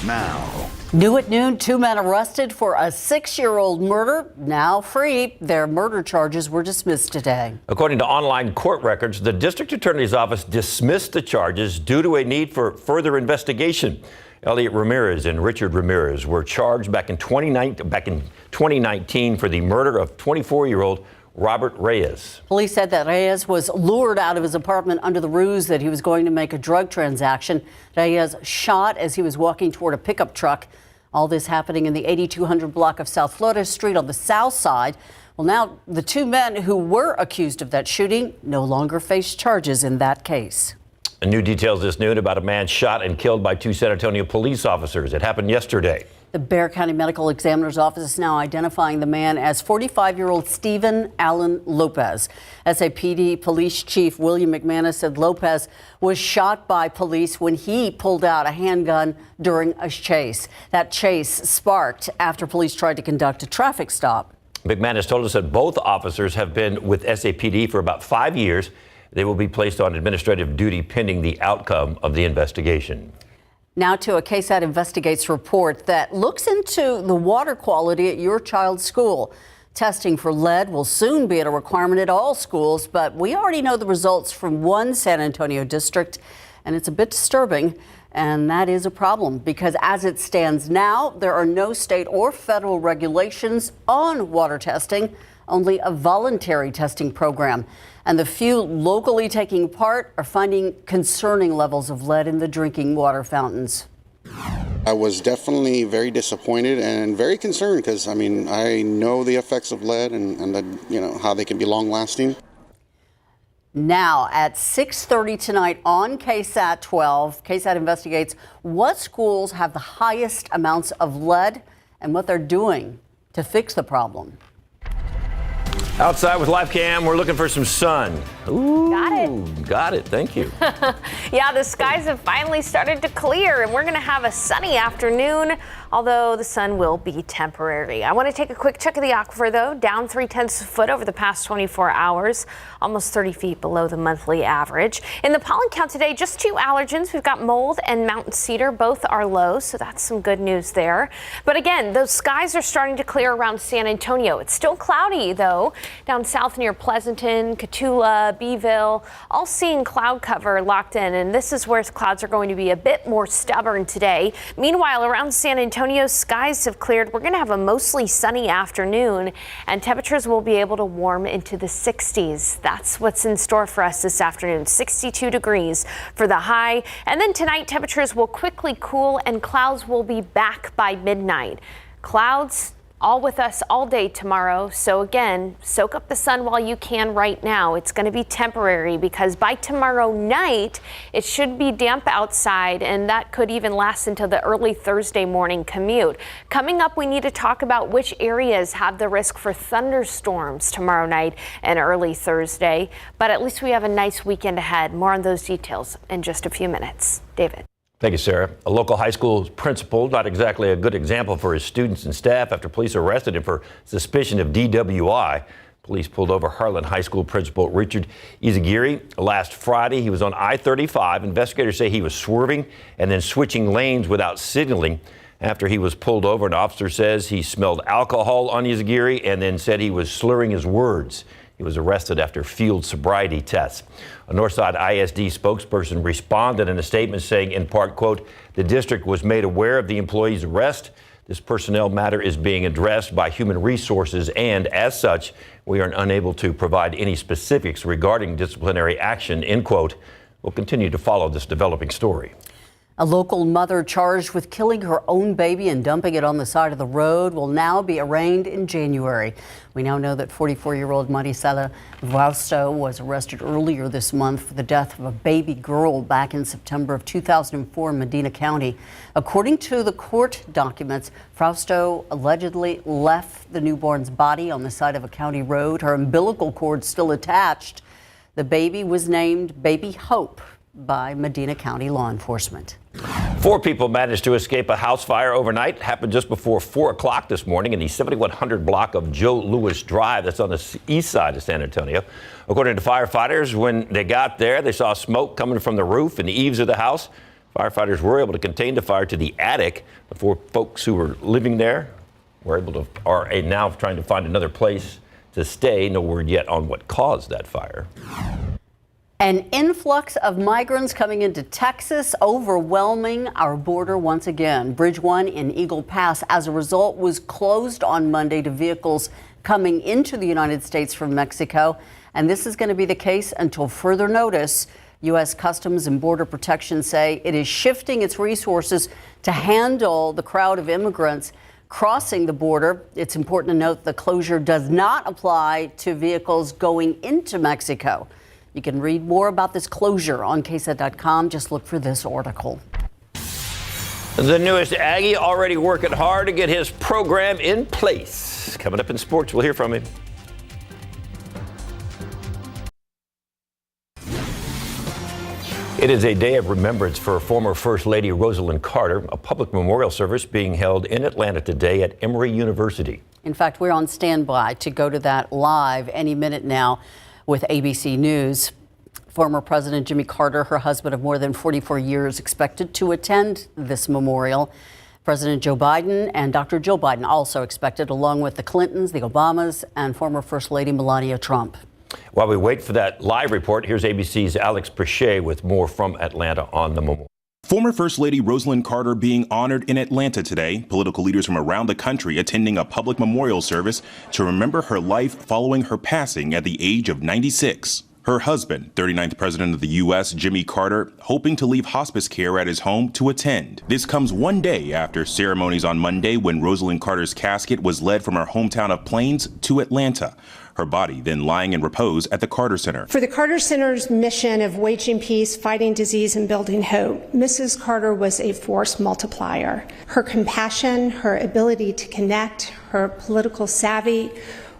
Now. New at noon, 2 men arrested for a 6-year-old murder, now free. Their murder charges were dismissed today. According to online court records, the district attorney's office dismissed the charges due to a need for further investigation. Elliot Ramirez and Richard Ramirez were charged back in 2019 for the murder of 24-year-old Robert Reyes. Police said that Reyes was lured out of his apartment under the ruse that he was going to make a drug transaction. Reyes shot as he was walking toward a pickup truck. All this happening in the 8200 block of South Florida Street on the south side. Well, now the 2 men who were accused of that shooting no longer face charges in that case. New details this noon about a man shot and killed by 2 San Antonio police officers. It happened yesterday. The Bexar County Medical Examiner's Office is now identifying the man as 45-year-old Stephen Allen Lopez. SAPD Police Chief William McManus said Lopez was shot by police when he pulled out a handgun during a chase. That chase sparked after police tried to conduct a traffic stop. McManus told us that both officers have been with SAPD for about 5 years. They will be placed on administrative duty pending the outcome of the investigation. Now to a KSAT Investigates report that looks into the water quality at your child's school. Testing for lead will soon be a requirement at all schools, but we already know the results from one San Antonio district, and it's a bit disturbing. And that is a problem because as it stands now, there are no state or federal regulations on water testing, only a voluntary testing program. And the few locally taking part are finding concerning levels of lead in the drinking water fountains. I was definitely very disappointed and very concerned because, I know the effects of lead and how they can be long lasting. Now at 6:30 tonight on KSAT12, KSAT investigates what schools have the highest amounts of lead and what they're doing to fix the problem. Outside with Live Cam, we're looking for some sun. Ooh, got it. Thank you. Yeah, the skies have finally started to clear, and we're going to have a sunny afternoon, although the sun will be temporary. I want to take a quick check of the aquifer, though. Down 0.3 foot over the past 24 hours, almost 30 feet below the monthly average. In the pollen count today, just 2 allergens. We've got mold and mountain cedar. Both are low, so that's some good news there. But again, those skies are starting to clear around San Antonio. It's still cloudy, though, down south near Pleasanton, Cotulla, Beeville, all seeing cloud cover locked in, and this is where clouds are going to be a bit more stubborn today. Meanwhile, around San Antonio, skies have cleared. We're going to have a mostly sunny afternoon, and temperatures will be able to warm into the 60s. That's what's in store for us this afternoon. 62 degrees for the high, and then tonight temperatures will quickly cool and clouds will be back by midnight. Clouds all with us all day tomorrow. So again, soak up the sun while you can right now. It's going to be temporary because by tomorrow night, it should be damp outside, and that could even last until the early Thursday morning commute. Coming up, we need to talk about which areas have the risk for thunderstorms tomorrow night and early Thursday. But at least we have a nice weekend ahead. More on those details in just a few minutes. David. Thank you, Sarah. A local high school principal, not exactly a good example for his students and staff after police arrested him for suspicion of DWI. Police pulled over Harlan High School principal Richard Izagiri last Friday. He was on I-35. Investigators say he was swerving and then switching lanes without signaling. After he was pulled over, an officer says he smelled alcohol on Izagiri and then said he was slurring his words. He was arrested after field sobriety tests. A Northside ISD spokesperson responded in a statement saying, in part, quote, "The district was made aware of the employee's arrest. This personnel matter is being addressed by Human Resources, and as such, we are unable to provide any specifics regarding disciplinary action," end quote. We'll continue to follow this developing story. A local mother charged with killing her own baby and dumping it on the side of the road will now be arraigned in January. We now know that 44-year-old Marisela Vausto was arrested earlier this month for the death of a baby girl back in September of 2004 in Medina County. According to the court documents, Fausto allegedly left the newborn's body on the side of a county road, her umbilical cord still attached. The baby was named Baby Hope by Medina County law enforcement. 4 people managed to escape a house fire overnight. It happened just before 4 o'clock this morning in the 7100 block of Joe Louis Drive. That's on the east side of San Antonio. According to firefighters, when they got there, they saw smoke coming from the roof and the eaves of the house. Firefighters were able to contain the fire to the attic. The 4 folks who were living there are now trying to find another place to stay. No word yet on what caused that fire. An influx of migrants coming into Texas, overwhelming our border once again. Bridge 1 in Eagle Pass, as a result, was closed on Monday to vehicles coming into the United States from Mexico. And this is going to be the case until further notice. U.S. Customs and Border Protection say it is shifting its resources to handle the crowd of immigrants crossing the border. It's important to note the closure does not apply to vehicles going into Mexico. You can read more about this closure on KSAT12. Just look for this article. The newest Aggie already working hard to get his program in place. Coming up in sports, we'll hear from him. It is a day of remembrance for former First Lady Rosalyn Carter, a public memorial service being held in Atlanta today at Emory University. In fact, we're on standby to go to that live any minute now with ABC News. Former President Jimmy Carter, her husband of more than 44 years, expected to attend this memorial. President Joe Biden and Dr. Jill Biden also expected, along with the Clintons, the Obamas, and former First Lady Melania Trump. While we wait for that live report, here's ABC's Alex Prechet with more from Atlanta on the memorial. Former First Lady Rosalyn Carter being honored in Atlanta today. Political leaders from around the country attending a public memorial service to remember her life following her passing at the age of 96. Her husband, 39th President of the U.S., Jimmy Carter, hoping to leave hospice care at his home to attend. This comes one day after ceremonies on Monday when Rosalyn Carter's casket was led from her hometown of Plains to Atlanta. Her body then lying in repose at the Carter Center. For the Carter Center's mission of waging peace, fighting disease, and building hope, Mrs. Carter was a force multiplier. Her compassion, her ability to connect, her political savvy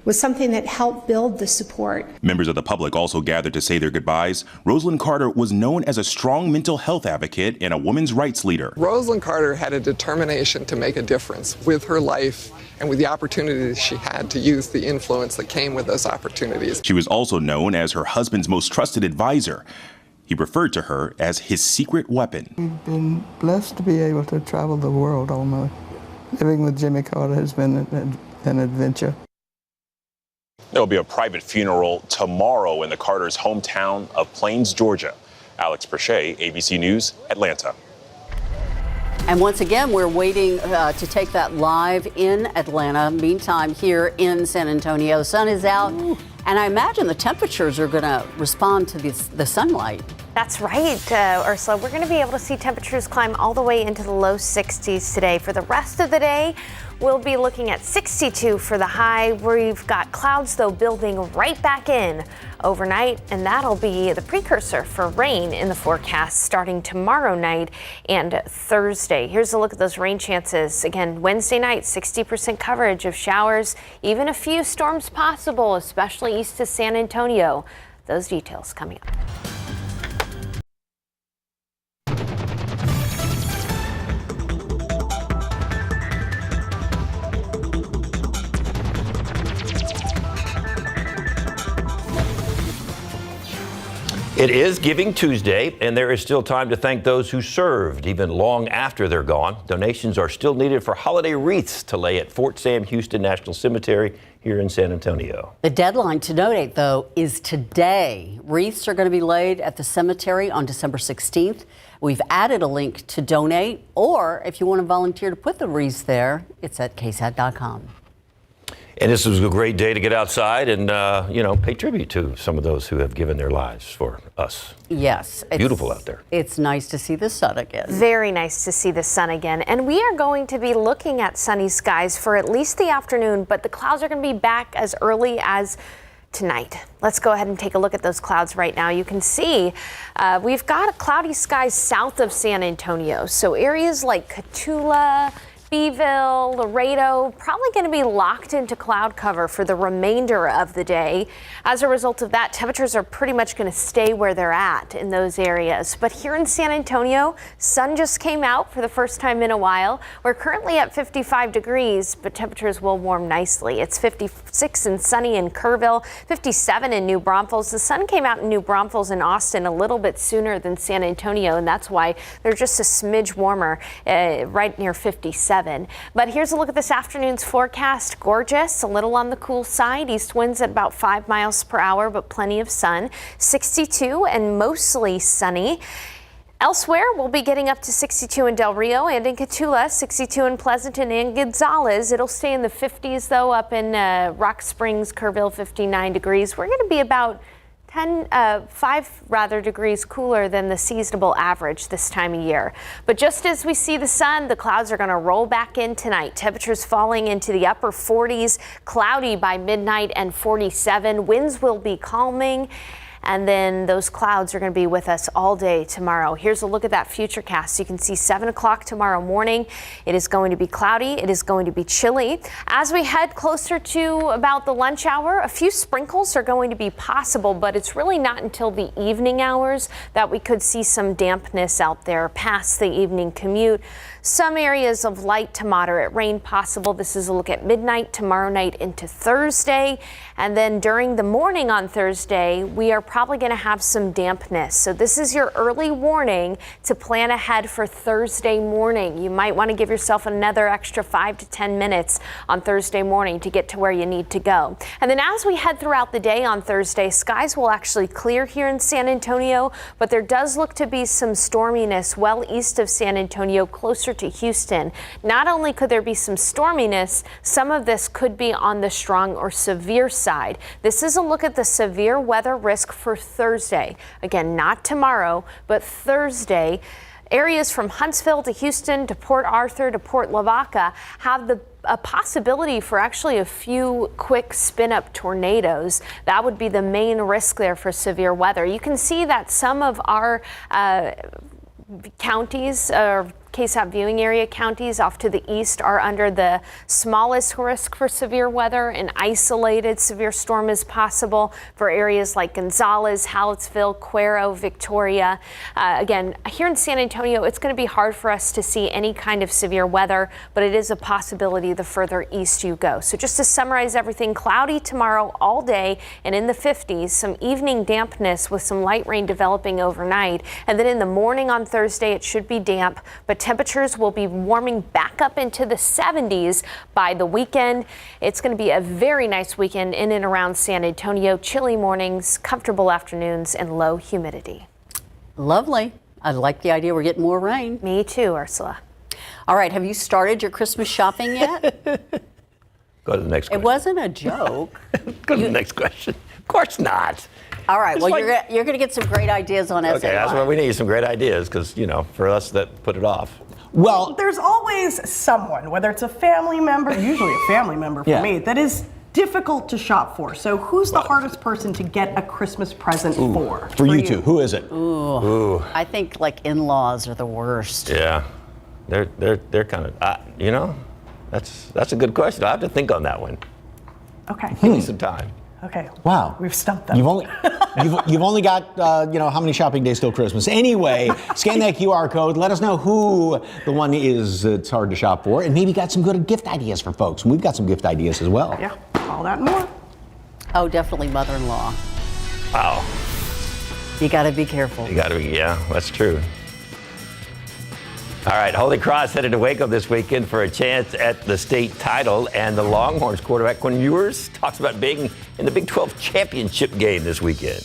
was something that helped build the support. Members of the public also gathered to say their goodbyes. Rosalyn Carter was known as a strong mental health advocate and a women's rights leader. Rosalyn Carter had a determination to make a difference with her life and with the opportunities she had to use the influence that came with those opportunities. She was also known as her husband's most trusted advisor. He referred to her as his secret weapon. We've been blessed to be able to travel the world almost. Living with Jimmy Carter has been an adventure. There will be a private funeral tomorrow in the Carter's hometown of Plains, Georgia. Alex Prechet, ABC News, Atlanta. And once again, we're waiting to take that live in Atlanta. Meantime, here in San Antonio, sun is out, and I imagine the temperatures are going to respond to the sunlight. That's right, Ursula. We're going to be able to see temperatures climb all the way into the low 60s today. For the rest of the day, we'll be looking at 62 for the high. We've got clouds, though, building right back in overnight, and that'll be the precursor for rain in the forecast starting tomorrow night and Thursday. Here's a look at those rain chances. Again, Wednesday night, 60% coverage of showers, even a few storms possible, especially east of San Antonio. Those details coming up. It is Giving Tuesday, and there is still time to thank those who served, even long after they're gone. Donations are still needed for holiday wreaths to lay at Fort Sam Houston National Cemetery here in San Antonio. The deadline to donate, though, is today. Wreaths are going to be laid at the cemetery on December 16th. We've added a link to donate, or if you want to volunteer to put the wreaths there, it's at KSAT.com. And this was a great day to get outside and, pay tribute to some of those who have given their lives for us. Yes. Beautiful out there. It's nice to see the sun again. Very nice to see the sun again. And we are going to be looking at sunny skies for at least the afternoon, but the clouds are going to be back as early as tonight. Let's go ahead and take a look at those clouds right now. You can see we've got cloudy skies south of San Antonio. So areas like Cotulla, Beeville, Laredo, probably going to be locked into cloud cover for the remainder of the day. As a result of that, temperatures are pretty much going to stay where they're at in those areas. But here in San Antonio, sun just came out for the first time in a while. We're currently at 55 degrees, but temperatures will warm nicely. It's 56 and sunny in Kerrville, 57 in New Braunfels. The sun came out in New Braunfels and Austin a little bit sooner than San Antonio, and that's why they're just a smidge warmer, right near 57. But here's a look at this afternoon's forecast. Gorgeous, a little on the cool side. East winds at about 5 miles per hour, but plenty of sun. 62 and mostly sunny. Elsewhere, we'll be getting up to 62 in Del Rio and in Cotulla, 62 in Pleasanton and Gonzales. It'll stay in the 50s, though, up in Rock Springs, Kerrville, 59 degrees. We're going to be about 5 degrees cooler than the seasonable average this time of year. But just as we see the sun, the clouds are going to roll back in tonight. Temperatures falling into the upper 40s, cloudy by midnight and 47. Winds will be calming. And then those clouds are going to be with us all day tomorrow. Here's a look at that futurecast. You can see 7 o'clock tomorrow morning. It is going to be cloudy. It is going to be chilly. As we head closer to about the lunch hour, a few sprinkles are going to be possible, but it's really not until the evening hours that we could see some dampness out there past the evening commute. Some areas of light to moderate rain possible. This is a look at midnight tomorrow night into Thursday. And then during the morning on Thursday, we are probably going to have some dampness. So this is your early warning to plan ahead for Thursday morning. You might want to give yourself another extra 5 to 10 minutes on Thursday morning to get to where you need to go. And then as we head throughout the day on Thursday, skies will actually clear here in San Antonio, but there does look to be some storminess well east of San Antonio, closer to Houston. Not only could there be some storminess, some of this could be on the strong or severe side. This is a look at the severe weather risk for Thursday. Again, not tomorrow, but Thursday. Areas from Huntsville to Houston to Port Arthur to Port Lavaca have a possibility for actually a few quick spin-up tornadoes. That would be the main risk there for severe weather. You can see that some of our counties, KSAT viewing area counties off to the east are under the smallest risk for severe weather. An isolated severe storm is possible for areas like Gonzales, Hallettsville, Cuero, Victoria. Again, here in San Antonio, it's going to be hard for us to see any kind of severe weather, but it is a possibility the further east you go. So just to summarize everything, cloudy tomorrow all day and in the 50s, some evening dampness with some light rain developing overnight. And then in the morning on Thursday, it should be damp, but temperatures will be warming back up into the 70s by the weekend. It's going to be a very nice weekend in and around San Antonio. Chilly mornings, comfortable afternoons, and low humidity. Lovely. I like the idea we're getting more rain. Me too, Ursula. All right, have you started your Christmas shopping yet? Go to the next question. It wasn't a joke. Go to the next question. Of course not. All right, well, you're going to get some great ideas on SA. Okay, that's why we need some great ideas, because, for us that put it off. Well, there's always someone, whether it's a family member, usually a family member for me, that is difficult to shop for. So who's the hardest person to get a Christmas present for? For you two, who is it? Ooh. I think in-laws are the worst. Yeah, they're kind of, that's a good question. I have to think on that one. Okay. Give me some time. Okay. Wow. We've stumped them. You've only got how many shopping days till Christmas? Anyway, scan that QR code. Let us know who the one is it's hard to shop for, and maybe got some good gift ideas for folks. And we've got some gift ideas as well. Yeah. All that and more. Oh, definitely mother-in-law. Wow. You got to be careful. Yeah, that's true. All right, Holy Cross headed to Waco this weekend for a chance at the state title, and the Longhorns quarterback Quinn Ewers talks about being in the Big 12 championship game this weekend.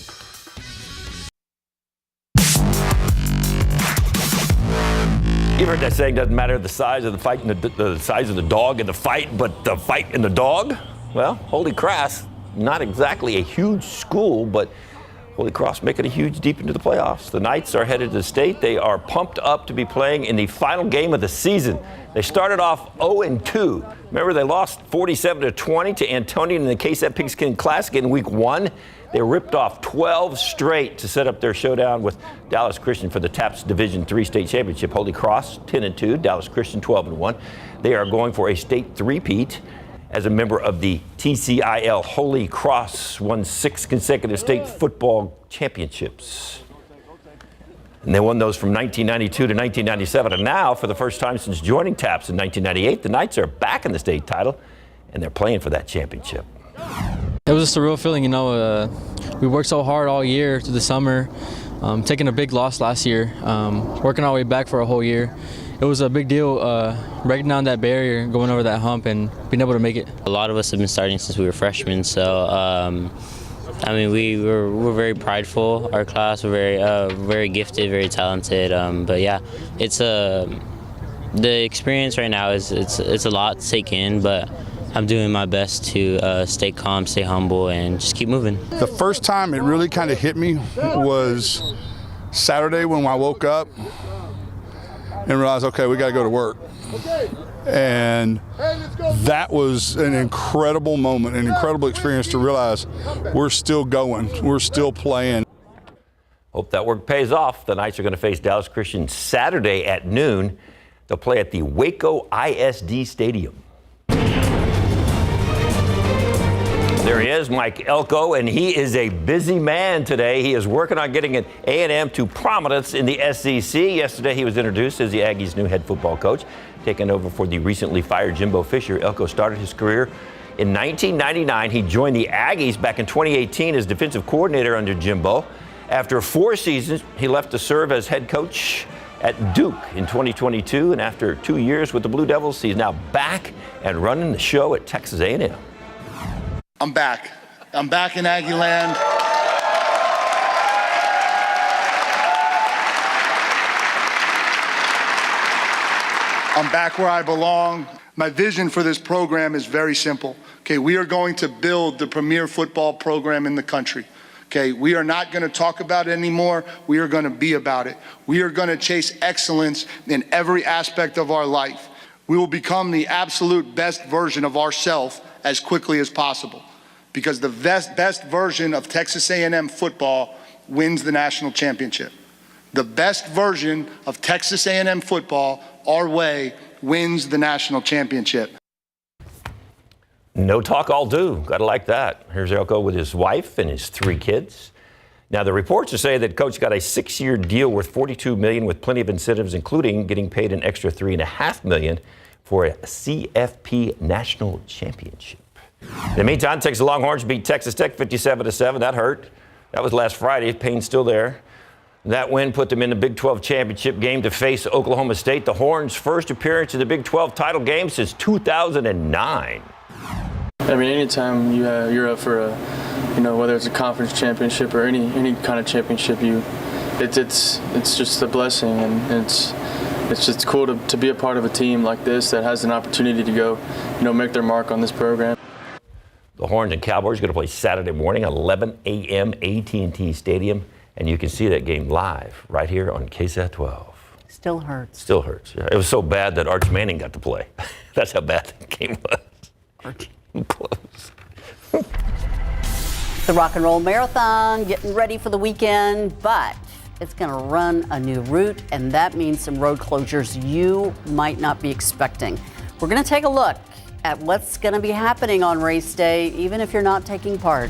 You've heard that saying, doesn't matter the size of the fight and the size of the dog in the fight, but the fight in the dog? Well, Holy Cross, not exactly a huge school, but Holy Cross making a huge deep into the playoffs. The Knights are headed to the state. They are pumped up to be playing in the final game of the season. They started off 0-2. Remember, they lost 47-20 to Antonian in the KSAT Pigskin Classic in week 1. They ripped off 12 straight to set up their showdown with Dallas Christian for the TAPS Division III state championship. Holy Cross 10-2, Dallas Christian 12-1. They are going for a state three-peat. As a member of the TCIL, Holy Cross won 6 consecutive state football championships. And they won those from 1992 to 1997. And now, for the first time since joining TAPS in 1998, the Knights are back in the state title, and they're playing for that championship. It was just a real feeling, we worked so hard all year through the summer, taking a big loss last year, working our way back for a whole year. It was a big deal breaking down that barrier, going over that hump, and being able to make it. A lot of us have been starting since we were freshmen, so we're very prideful. Our class, we're very gifted, very talented. But yeah, it's the experience right now is it's a lot to take in, but I'm doing my best to stay calm, stay humble, and just keep moving. The first time it really kind of hit me was Saturday when I woke up and realized, okay, we got to go to work. And that was an incredible moment, an incredible experience to realize we're still going, we're still playing. Hope that work pays off. The Knights are going to face Dallas Christian Saturday at noon. They'll play at the Waco ISD Stadium. There he is, Mike Elko, and he is a busy man today. He is working on getting an A&M to prominence in the SEC. Yesterday, he was introduced as the Aggies' new head football coach, taking over for the recently fired Jimbo Fisher. Elko started his career in 1999. He joined the Aggies back in 2018 as defensive coordinator under Jimbo. After 4 seasons, he left to serve as head coach at Duke in 2022. And after 2 years with the Blue Devils, he's now back and running the show at Texas A&M. I'm back. I'm back in Aggie land. I'm back where I belong. My vision for this program is very simple. Okay, we are going to build the premier football program in the country. Okay, we are not going to talk about it anymore. We are going to be about it. We are going to chase excellence in every aspect of our life. We will become the absolute best version of ourselves as quickly as possible, because the best version of Texas A&M football wins the national championship. The best version of Texas A&M football, our way, wins the national championship. No talk, all do. Gotta like that. Here's Elko with his wife and his 3 kids. Now, the reports are saying that Coach got a 6-year deal worth $42 million with plenty of incentives, including getting paid an extra $3.5 million for a CFP national championship. In the meantime, Texas Longhorns beat Texas Tech 57-7. That hurt. That was last Friday. Pain's still there. That win put them in the Big 12 championship game to face Oklahoma State. The Horns' first appearance in the Big 12 title game since 2009. I mean, anytime you're up for whether it's a conference championship or any kind of championship, it's just a blessing, and it's just cool to be a part of a team like this that has an opportunity to go, make their mark on this program. The Horns and Cowboys are going to play Saturday morning, 11 a.m. AT&T Stadium, and you can see that game live right here on KSAT12. Still hurts. Still hurts. Yeah. It was so bad that Arch Manning got to play. That's how bad the game was. Arch. Close. The Rock and Roll Marathon getting ready for the weekend, but it's going to run a new route, and that means some road closures you might not be expecting. We're going to take a look at what's going to be happening on race day, even if you're not taking part.